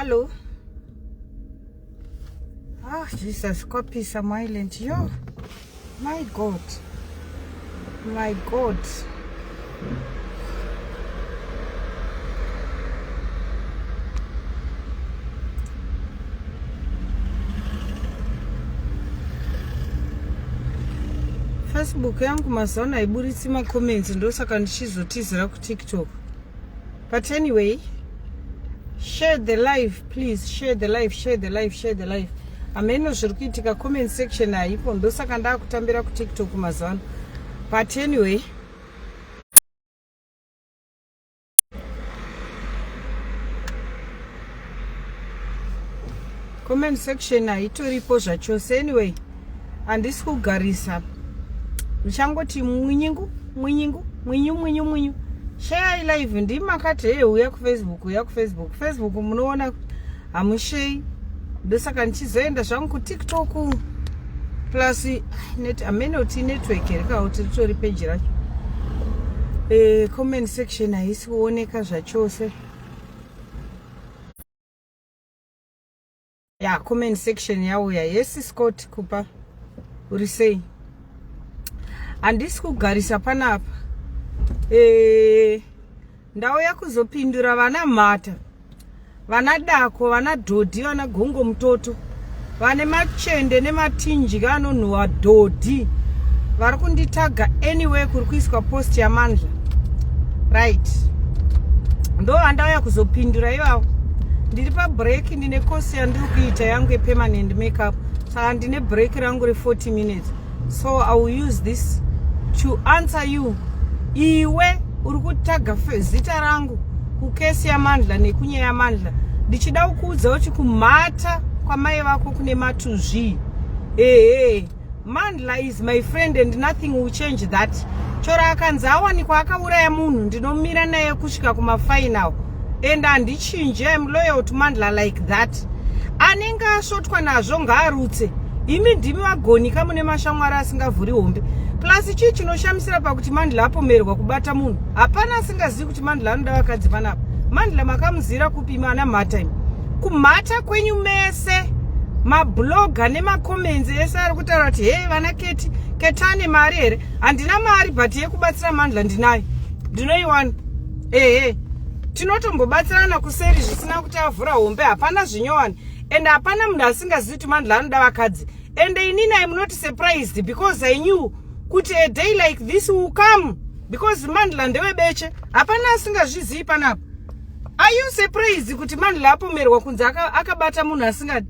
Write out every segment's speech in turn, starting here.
Hello. Oh, Jesus, copy some island. Yo, my God. Facebook yangu mazaona haiburitsi comments ndosaka ndichizotizira ku TikTok. But anyway, share the live, please. Share the live. Ameno zviri kuitika comment section haipo ndosaka ndakutambira ku TikTok mazaano. But anyway, comment section haitoripo zvachose. Anyway, handisi kugarisa. Ndichangoti mwinyingu. Share live ndimakati uya ku Facebook. Facebook munoona hamushei. Ndosaka ndichizoenda zvangu ku TikTok. Plus amenoti network rikawo tiritori page racho. Comment section haisi kuoneka zvachose. Ya comment section yauya. Yes Scott Kupa. Urisei. Handisi kugarisa panapa. Ndauya kuzopindura vana mhata, vana dako, vana dhodhi, vana gongo mutoto, vane machende nematinji anonhuhwa dhodhi, vari kunditaga anyway kuri kuiswa post yaMandla. Right. Ndo vandauya kuzopindura ivavo. Ndiri pa break, ndine course yandiri kuita yangu yepermanent makeup. Saka ndine break rangu re40 minutes. So I will use this to answer you. Iwe uri kutaga zita rangu kukesi yaMandla nekunyaya yaMandla. Ndichida kukuudza kuti kumhata kwamai vako kune matuzvi. Mandla is my friend and nothing will change that. Chora akanzi awanikwa akauraya munhu ndinomira naye kusvika kumafinal. And handichinji, I am loyal to Mandla like that. Anenge asvotwa nazvo ngaarutse. Imi ndimi vagoni kamune mashamwari asingavhuri hombe. Plus chii chinoshamisira pakuti Mandla apomerwa kubata munhu. Hapana asingazivi kuti Mandla anoda vakadzi panapa. Mandla makamuzira kupima ana mhata imi. Kumhata kwenyu mese, mabloga nemakomenzi ese ari kutaura kuti hey vana ketane mari here. Handina mari but yekubatsira Mandla ndinayo. Ndinoiwana. Tinotombobatsirana kuseri zvisina kuti avhura hombe. Hapana zvinyowani. And hapana munhu asingazivi kuti Mandla anoda vakadzi. And inini I am not surprised because I knew kuti a day like this will come because Mandla ndewebeche. Hapana asingazvizivi panapa. Are you surprised kuti Mandla apomerwa kunzi akabata munhu asingadi?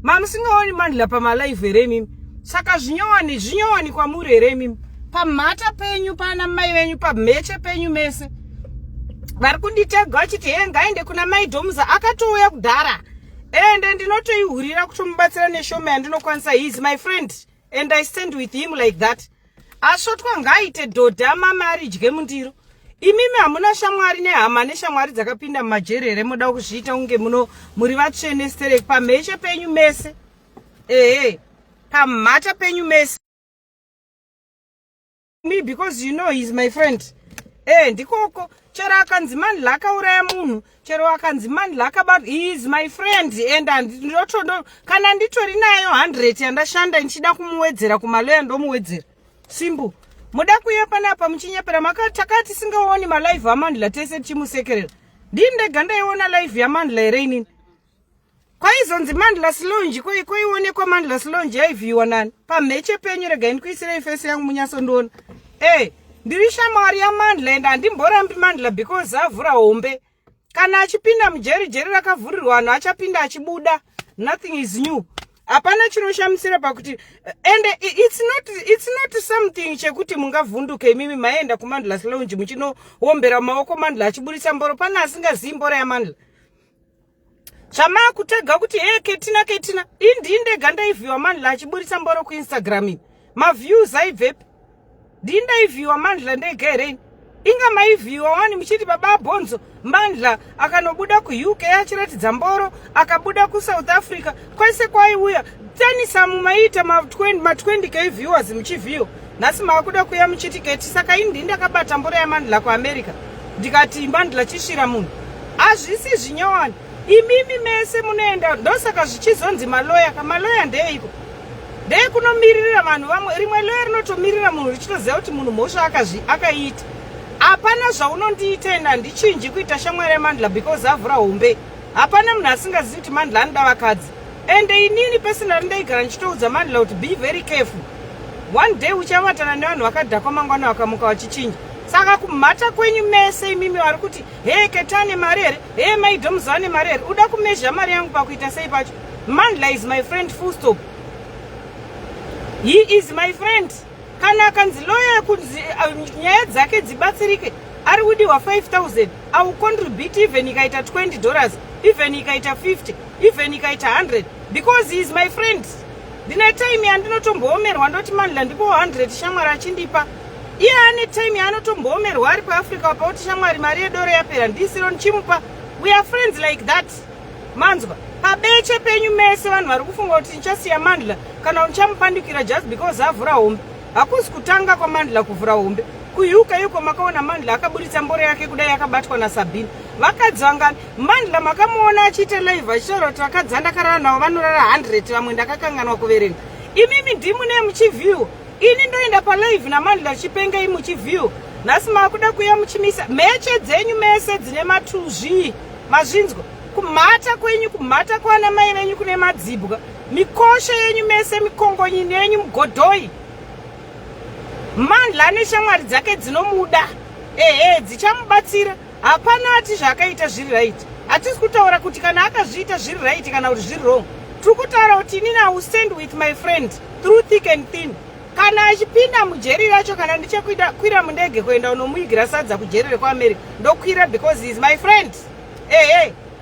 Mamusingaoni Mandla pamalive here mimi. Saka zvinyowani kwamuri here mimi. Pamhata penyu pana mai venyu, pamheche penyu mese. Vari kunditega vachiti ngaende kuna mai Dhomuza akatouya kudhara. And ndinotoihurira kutomubatsira neshoma yandinokwanisa. He is my friend and I stand with him like that. Asvotwa ngaaite dhodha mama aridye mundiro. Imimi hamuna shamwari nehama neshamwari dzakapinda mumajerere moda kuzviita unge muri vatsvene stereki pamheshe penyu mese. Pamhata penyu mese. Me because you know he is my friend. Ndikoko chero akanzi Mandla akauraya munhu, chero akanzi Mandla akabata, he is my friend and ndotondo kana nditori nayo 100 yandashanda ndichida kumuwedzera kumaloya ndomuwedzera. Simbu. Muda kuya panapa muchinyepera takati singaoni malive aMandla tese tichimusekerera. Ndindega ndaiona live yaMandla here inini. Kwaizonzi Mandla Silonji koionekwa Mandla Silonji yaivhiwa nani. Pamheche penyu rega ndikuisirei face yangu munyaso ndoona. ndiri shamwari yaMandla and handimborambi Mandla because avhura hombe. Kana achipinda mujerijeri rakavhurirwa vanhu achapinda achibuda. Nothing is new. Hapana chinoshamisira pakuti and it's not something chekuti mungavhunduke imimi maenda kuMandla's Lounge muchinowombera maoko Mandla achiburisa mboro. Pana asingazivi mboro yaMandla. Chama kutega kuti ketina indinde ganda ivhiwa Mandla achiburisa mboro kuInstagram. Ma views aibvepi. Dinda ivhiwa Mandla ndegere. Inga maivhiwa wani muchiti baba Bonzo Mandla akanobuda kuUK achiratidza mboro, akabuda kuSouth Africa, kwese kwaiuya. Tani samu maita ma 20k viewers muchivhiwa. Nasi makuda kuya muchiti keti saka indinda kabata mboro yaMandla kuAmerica. Ndikati Mandla chishira munhu. Azvisi zvinyowani. Imimi mese munoenda ndosaka zvichizonzi maloya kamaloya ndeiko. Ndeye kunomirira vanhu vamwe rimwe loya rinotomirira munhu richitoziva kuti munhu mhosva akaita. Hapana zvaunondiita enda ndichinji kuita shamwari yaMandla because avhura hombe. Hapana munhu asingazivi kuti Mandla anoda vakadzi. Ende inini personally ndaigara ndichitoudza Mandla kuti be very careful. One day uchavatana nevanhu vakadhakwa mangwana vakamuka vachichinja. Saka kumhata kwenyu mese imimi vari kuti ketane mari here, maidhomuza ane mari here, uda kumezha mari yangu pakuita sei pacho. Mandla is my friend, full stop. He is my friend. Kana akanzi lawyer kunzi nyaya dzake dzibatsirike ari kudiwa 5,000, I will contribute even ikaita $20, even ikaita 50, even ikaita 100 because he is my friend. Ndine time yandinotomboomerwa ndoti Mandla ndipo 100 shamwari achindipa. Iye ane time yaanotomboomerwa ari paAfrica pauti shamwari mari yedoro yapera ndisiro ndichimupa. We are friends like that. Manzwa pabeche penyu mese vanhu vari kufunga kuti ndichasiya Mandla kana unichamupandukira just because avhura hombe. Hakusi kutanga kwaMandla kuvhura hombe. KuUK yuko makaona Mandla akaburitsa mboro yake kudai akabatwa naSabina. Vakadzi vangani Mandla makamuona achiita live achitaura kuti vakadzi andakarara navo vanorara 100 vamwe ndakakanganwa kuverenga. Imimi ndimune muchivhiwa. Ini ndoenda palive naMandla chipengai muchivhiwa. Nhasi makuda kuya muchimisa meche dzenyu mese dzine matuzvi mazvinzwa. Kumhata kwenyu kumhata kwana mai venyu kune madzibwa. Mikosha yenyu mese mikongonyi nenyu mugodhoi. Mandla ane shamwari dzake dzinomuda. Dzichamubatsira. Hapana ati zvakaita zviri right. Hatisi kutaura kuti kana akazviita zviri right kana kuti zviri wrong. Tiri kutaura kuti inini I will stand with my friend through thick and thin. Kana achipinda mujeri racho kana ndichakwira mundege kuenda unomuigira sadza kujeri rekuAmerica ndokwira because he is my friend.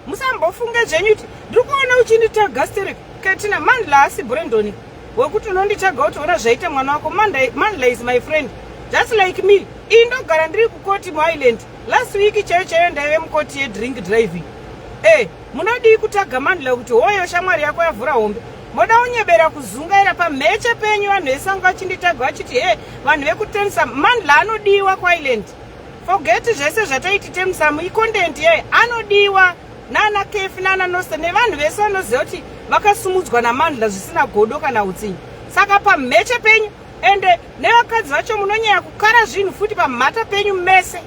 Musambofunge zvenyu kuti ndiri kuona uchinditaga stereke ketina Mandla asi Brandon wekuti unonditaga kuti ona zvaita mwana wako. Mandla is my friend just like me. Indogara ndiri kukoti muIsland last week chaiyo ndaive mukoti yedrink driving. Munodii kutaga Mandla kuti hoyo shamwari yako yavhura hombe. Moda unyebera kuzungaira pameche penyu vanhu vese vanga vachinditaga vachiti vanhu vekuTemsam Mandla anodiwa kuIsland. Forget zvese zvataiti Temsam icontent yeye anodiwa nana Kefi nana Nosta nevanhu vese vanoziva kuti vakasumudzwa naMandla zvisina godo kana utsinye. Saka pameche penyu ende nevakadzi vacho munonyanya kukara zvinhu futi pamhata penyu mese.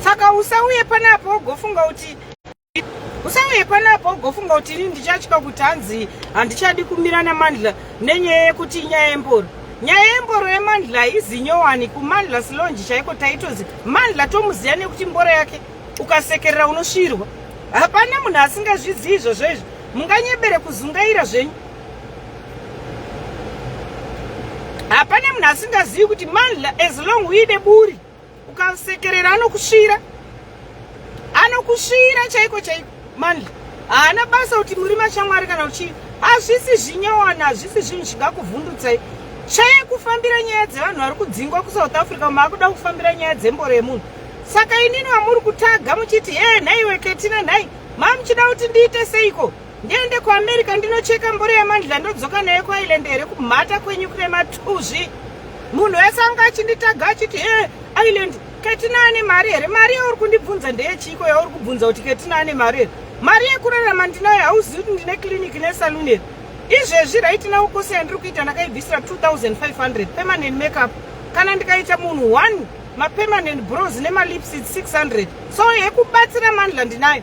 Saka usauye panapo ugofunga kuti ini ndichatya kuti hanzi handichadi kumira naMandla nenyaya yekuti nyaya yemboro. Nyaya yemboro yeMandla izinyowani kuMandla's Lounge chaiko taitozi Mandla tomuziya nekuti mboro yake ukasekerera unosvirwa. Hapana munhu asingazvizivi izvozvo izvi. Munganyebere kuzungaira zvenyu. Hapana munhu asingazivi kuti Mandla as long uide buri ukasekerera anokusvira chaiko Mandla haana basa kuti muri mashamwari kana uchii. Hazvisi zvinyowana, hazvisi zvinhu zvingakuvhundutsai. Chaya kufambira nyaya dzevanhu vari kudzingwa kuSouth Africa maakuda kufambira nyaya dzemboro yemunhu. Saka inini vamuri kutaga muchiti nhaiwe ketina nhai mamuchida kuti ndiite seiko ndiende kuAmerica ndinocheka mboro yaMandla ndodzoka naye kuIsland here kumhata kwenyu kune matuzvi. Munhu wese anga achinditaga achiti Island ketina ane mari here. Mari yauri kundibvunza ndeyechiko yauri kubvunza kuti ketina ane mari here. Mari yekurarama ndinayo hauzivi kuti ndine clinic nesalon here. Izvezvi right now kose yandiri kuita ndakaibvisira 2,500 permanent makeup. Kana ndikaita munhu 1 mapermanent brows nemalipsi 600. So yekubatsira Mandla ndinayo.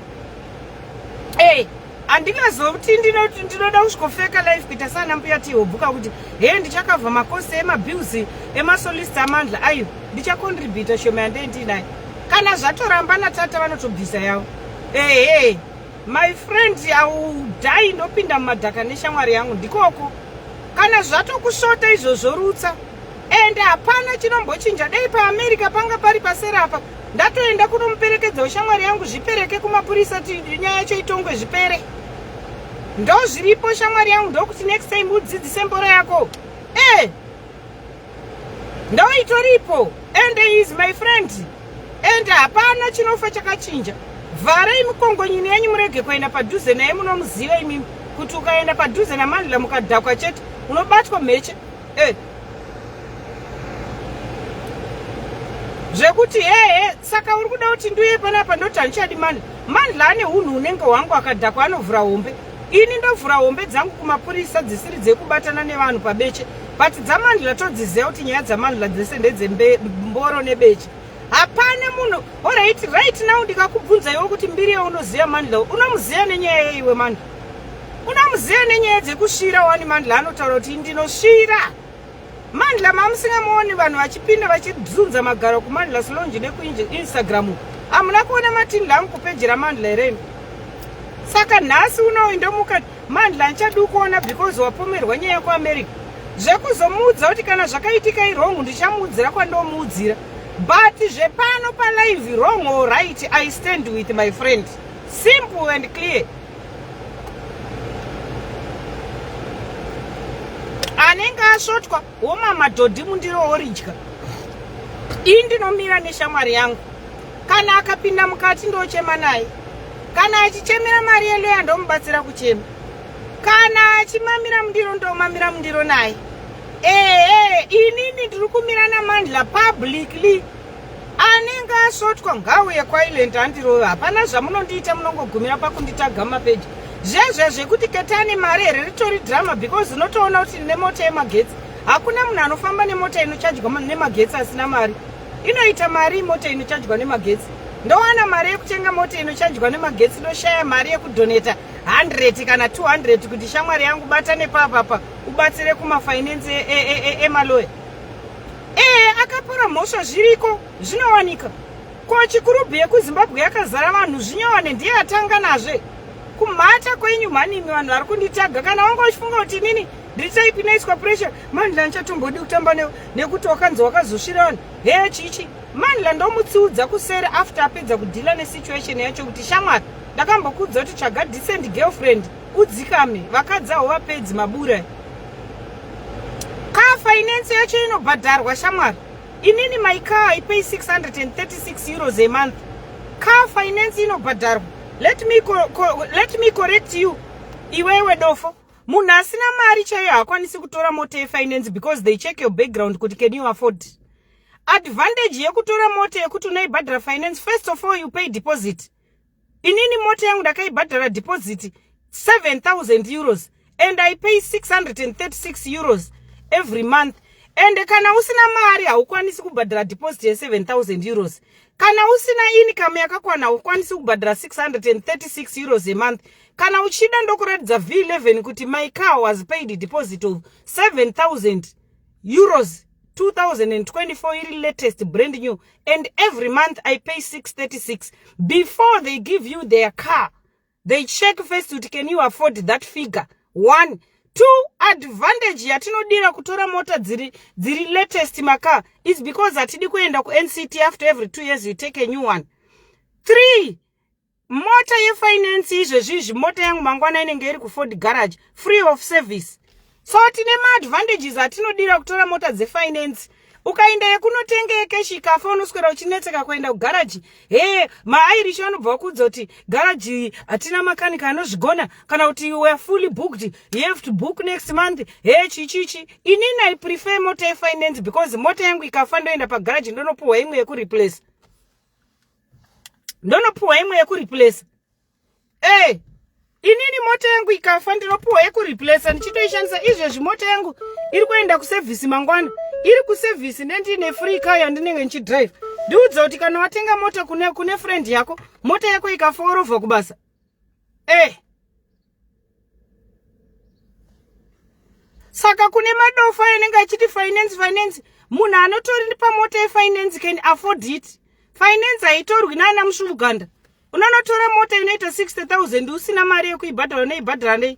andingazoti ndinoda kusvikofeka life kuita sana mbuya tihobhuka kuti ndichakabva makosi emabills emasolista amandla ayo ndichacontributa shoma yandeindinayo kana zvatoramba natata vanotobvisa yavo. My friend, audai ndopinda mumadhaka neshamwari yangu ndikoko. Kana zvatokushota izvozvo rutsa ende hapana chinombochinja. Dai paAmerica panga pari pasera apa ndatoenda kunomuperekedza shamwari yangu zvipereke kumapurisa nyaya yacho itongwe zvipere. Ndo zviripo shamwari yangu, ndokuti next time udzidzise mbora yako. Ndo itoripo and he is my friend. Ende hapana chinofa chakachinja. Vharai mukongonyini yenyu murege kuenda padhuze naye munomuziva imimi kuti ukaenda padhuze naMandla mukadhakwa chete unobatwa mheche. Zvekuti saka uri kuda kuti ndiuye panapa ndoti handichadi Mandla. Mandla ane hunhu hunenge hwangu akadhakwa anovhura hombe. Ini ndovhura hombe dzangu kumapurisa dzisiri dzekubatana nevanhu pabeche. But dzaMandla todziziva kuti nyaya dzaMandla dzese ndedzemboro nebeche. Hapana munhu. Alright, right now ndikakubvunza iwe kuti mbiri yaunoziva Mandla unomuziva nenyaya yeiwe Mandla. Unomuziva nenyaya dzekushira wani Mandla anotaura kuti ndinoshira. Mandla mamusingamuoni vanhu vachipinda vachidzunza magaro kuMandla Slonji nekuInstagram. Hamuna kuona matindla angu kupeji raMandla here. Saka nhasi unoindomuka Mandla anchadi kuona because wapomerwa nyaya yekuAmerica. Zvekuzomuudza kuti kana zvakaitika wrong ndichamuudzira kwandomuudzira. But zvepano palive wrong or right, I stand with my friend. Simple and clear. Anenge ashotwa woma madhodhi mundiro oridya. Indinomira neshamwari yangu. Kana akapinda mukati ndochema naye. Kana achichemera mari yeloya ndomubatsira kuchema. Kana achimamira mundiro ndomamira mundiro naye. Inini ndiri kumira naMandla publicly. Anenge ashotwa ngauye kwaIland andirova. Hapana zvamunondiita munongogumira pakunditaga mapeji. Zvekuti ketani mari here ritori drama because unotoona kuti nemota yemagetsi. Hakuna munhu anofamba nemota inochadywa nemagetsi asina mari. Inoita mari mota inochadywa nemagetsi. Ndowana mari yekutenga mota inochadywa nemagetsi, ndoshaya mari yekudoneta 100 kana 200 kuti shamwari yangu batane papapa ubatsire kumafinance emaloya. Akapora mhosva zviriko zvinowanika. Ko chikurubhu yekuZimbabwe yakazara vanhu zvinyowane ndiye atanga nazve. Kumhata kwenyu mhanimi vanhu vari kunditaga. Kana wanga uchifunga kuti nini ndirichaipi naiswa pressure Mandla anchatombodi kutamba nekuti wakanzi wakazoshira vanhu. Chichi Mandla ndomutsiudza kusere after apedza kudhila nesituation yacho kuti shamwari ndakambokuudza kuti tsvaga decent girlfriend udzikame vakadzi avo vapedzi mabura. Car finance yacho inobhadharwa shamwari. Inini my car I pay 636 euros a month. Car finance inobhadharwa. Let me correct you. Iwewe dofo. Munhu asina mari chaiyo hakwanisi kutora mota yefinance because they check your background kuti can you afford. Advantage yekutora mota yekuti unoibhadhara finance, first of all you pay deposit. Inini mota yangu ndakaibhadhara deposit 7,000 euros and I pay 636 euros every month. And kana usina mari haukwanisi kubhadhara deposit ye 7,000 euros. Kana usina income yakakwana haukwanisi kubhadhara 636 euros a month. Kana uchida ndokuratidza V11 kuti my car was paid a deposit of 7,000 euros 2024 iri latest brand new and every month I pay 636. Before they give you their car, they check first kuti can you afford that figure. 1. 2. Advantage yatinodira kutora mota dziri latest maka is because atidi kuenda ku NCT after every 2 years you take a new one. 3. Mota ye finance izvezvi mota yangu mangwana inenge iri ku Ford garage free of service. So tine ma advantages atinodira kutora mota dze finance. Ukaenda yekunotenga yekeshi ikafa unoswera uchinetseka kuenda kugarage. Ma-Irish vanobva kudza kuti garage hatina makanika anozvigona kana kuti you were fully booked, you have to book next month. Chichichi. Inini I prefer mota yefinance because mota yangu ikafa ndoenda pagarage ndonopuhwa imwe yekureplace. Inini mota yangu ikafa ndinopuhwa yekureplace ndichitoishandisa izvezvi mota yangu iri kuenda kuservice mangwana. Iri kuservice nendine free car yandinenge nchidrive. Ndiudza kuti kana watenga mota kune friend yako, mota yako ikafa orobva kubasa. Saka kune madofa enenge achiti finance. Munhu anotori pamota yefinance can afford it. Finance haitorwi nana Musvuganda. Unonotora mota inoita 60,000 usina mari yekuibhadhara neibhadhara nei.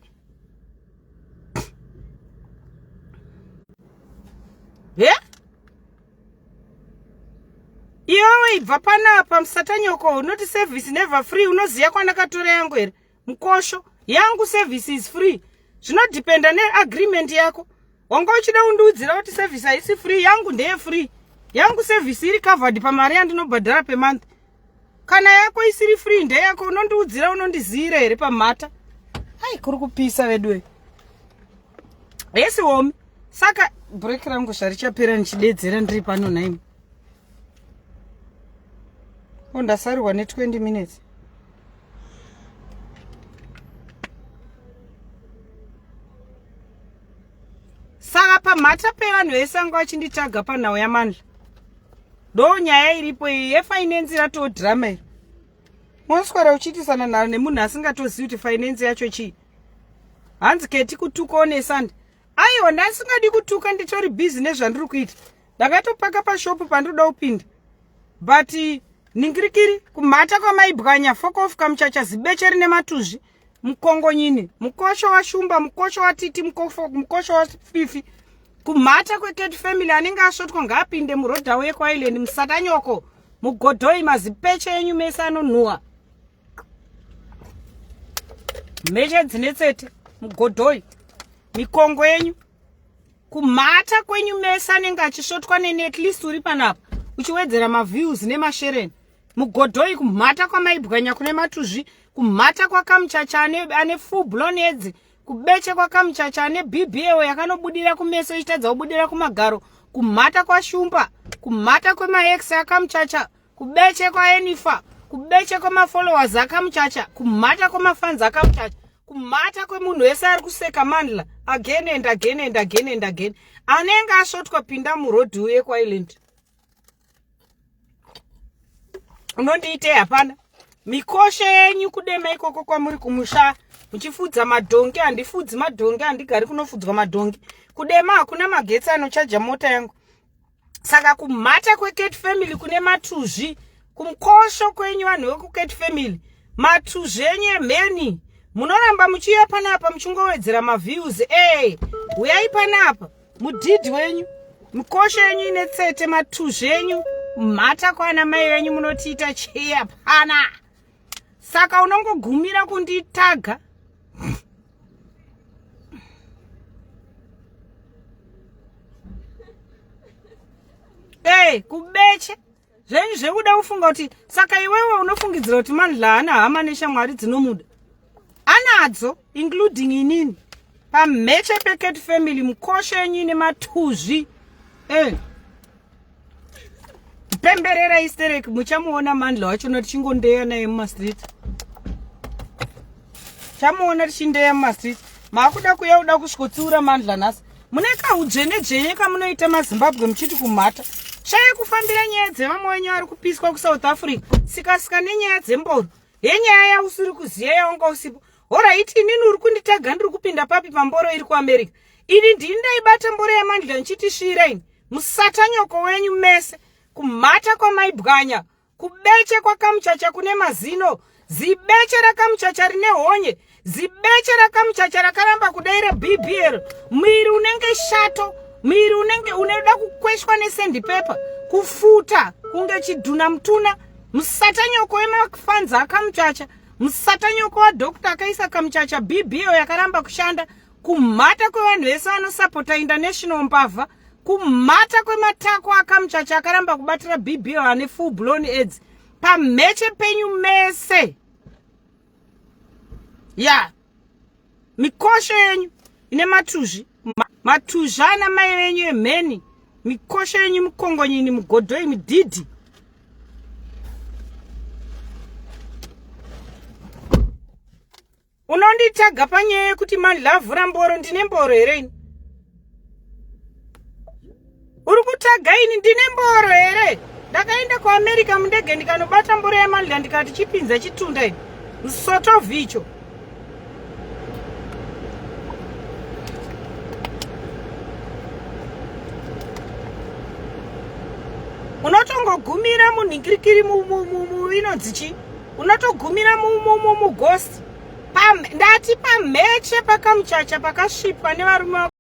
Iwewe ibva panapa musatanyoko unoti service never free. Unoziya kwandakatora yangu here mukosho yangu service is free. Zvinodependa neagreement yako. Wanga uchida undiudzira kuti service haisi free. Yangu ndeye free. Yangu service iri covered pamari yandinobhadhara per month. Kana yako isiri free ndeyako unondiudzira unondizira here pamata. Hai kuri kupisa vedwe. Yesi womi. Saka break rangu zvarichapera nichidedzera ndiri pano naimi. Ndasariwa ne 20 minutes. Saka pamata pevanhu vese anga vachinditaga panhau yamandla. Ndo nyaya iripo yefinance ratodhirama iri. Unoswera uchiitisana nharo nemunhu asingatozivi kuti finance yacho chii. Hanzi keti kutuka onesandi. Aiwa ndasingadi kutuka nditori busy nezvandiri kuita. Ndakatopaka pashopu pandoda kupinda. But ningirikiri kumhata kwamaibwanya fokofu kamuchacha zibecheri nematuzvi mukongonyini mukosho washumba mukosho watiti mukosho wafifi kumhata kweketi family anenge asvotwa ngaapinde murodhawo yekwaisland musatanyoko mugodhoi mazipeche enyu mese anonhuhwa mheche dzine tsete mugodhoi mikongo yenyu kumhata kwenyu mese anenge achisvotwa at least uri panapa uchiwedzera maviews nemashereni mugodhoi kumhata kwamaibwanya kune matuzvi kumhata kwakamuchacha ane full blown heads kubeche kwakamuchacha ane BBO yakanobudira kumeso ichitadza kubudira kumagaro kumhata kwashumba kumhata kwemaex akamuchacha kubeche kwaenifa kubeche kwemafollowers akamuchacha kumhata kwemafans akamuchacha kumhata kwemunhu wese ari kuseka mandla again and again anenge asvotwa pinda murodhu yekwaisland. Unondiite hapana mikosho yenyu kudema ikoko kwamuri kumusha muchifudza madhongi. Handifudzi madhongi, handigari kunofudzwa madhongi. Kudema hakuna magetsi anochaja mota yangu. Saka kumhata kweketi family kune matuzvi kumukosho kwenyu vanhu vekuketi family matuzvi enyu emheni munoramba muchiuya panapa muchingowedzera maviews. Uyai panapa mudhidhi wenyu mukosho yenyu ine tsete matuzvi enyu mhata kwana mai venyu munotiita chii hapana. Saka unongogumira kunditaga kubeche zvenyu zvekuda kufunga kuti saka iwewe unofungidzira kuti mandla haana hama neshamwari dzinomuda. Anadzo including inini pamheche peketi family mukosho yenyu ine matuzvi. Pemberera istereki muchamuona mandla wacho tichingondeya naye mumastreet. Chamuona tichindeya mumastreet. Makuda kuya uda kusvikotsiura mandla nhasi. Mune kaudzvene kamunoita maZimbabwe muchiti kumhata. Shaya kufambira nyaya dzevamwe wenyu ari kupiswa kuSouth Africa. Sikasika nenyaya dzemboro. Yenyaya yausiri kuziya yaunga usipo. Alright, inini uri kunditaga ndiri kupinda papi pamboro iri kuAmerica. Ini ndini ndaibata mboro yamandla nchiti shiraini. Musata nyoko wenyu mese. Kumhata kwamaibwanya kubeche kwakamuchacha kune mazino zibeche rakamuchacha rine honye zibeche rakamuchacha rakaramba kudaira BBL mwiri unenge shato mwiri unenge unoda kukweshwa nesendipepa kufuta kunge chidhuna mutuna musata nyoko wemafanzi akamuchacha musata nyoko wadhokta akaisa kamuchacha BBL yakaramba kushanda kumhata kwevanhu vese vanosapota international mbavha kumhata kwematako akamuchacha akaramba kubatira BBO ane full blown AIDS pamheche penyu mese. Mikosho yenyu ine matuzvi ana mai venyu emheni mikosho yenyu mukongonyini mugodhoi midhidhi. Unonditaga panyaya yekuti mandla avhura mboro. Ndine mboro here ini? Uri kutaga ini ndine mboro here? Ndakaenda kuAmerica mundege ndikanobata mboro yamandla ndikati chipinza chitunda ini sort of icho. unotogumira munhingirikiri inonzi chi, unotogumira mughost, ndati pamheche pakamuchacha pakasvipwa nevarume